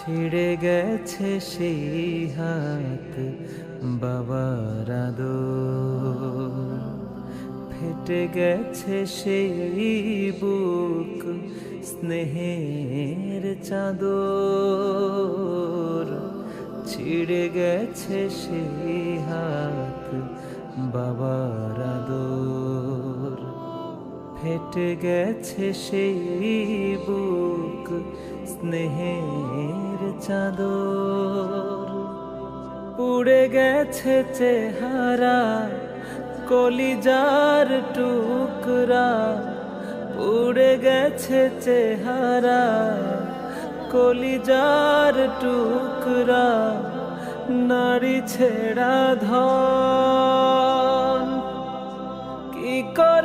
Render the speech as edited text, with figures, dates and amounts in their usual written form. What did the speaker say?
ছিঁড়ে গেছে সেই হাত বাবার আদর, ফেটে গেছে সেই বুক স্নেহের চাদর। ছিঁড়ে গেছে সেই হাত বাবার আদর, ফেটে গেছে সেই বুক স্নেহের চাদর। পুড়ে গেছে চেহারা কলিজার টুকরা, পুড়ে গেছে চেহারা কলিজার টুকরা। নারী ছেড়া ধন কি করে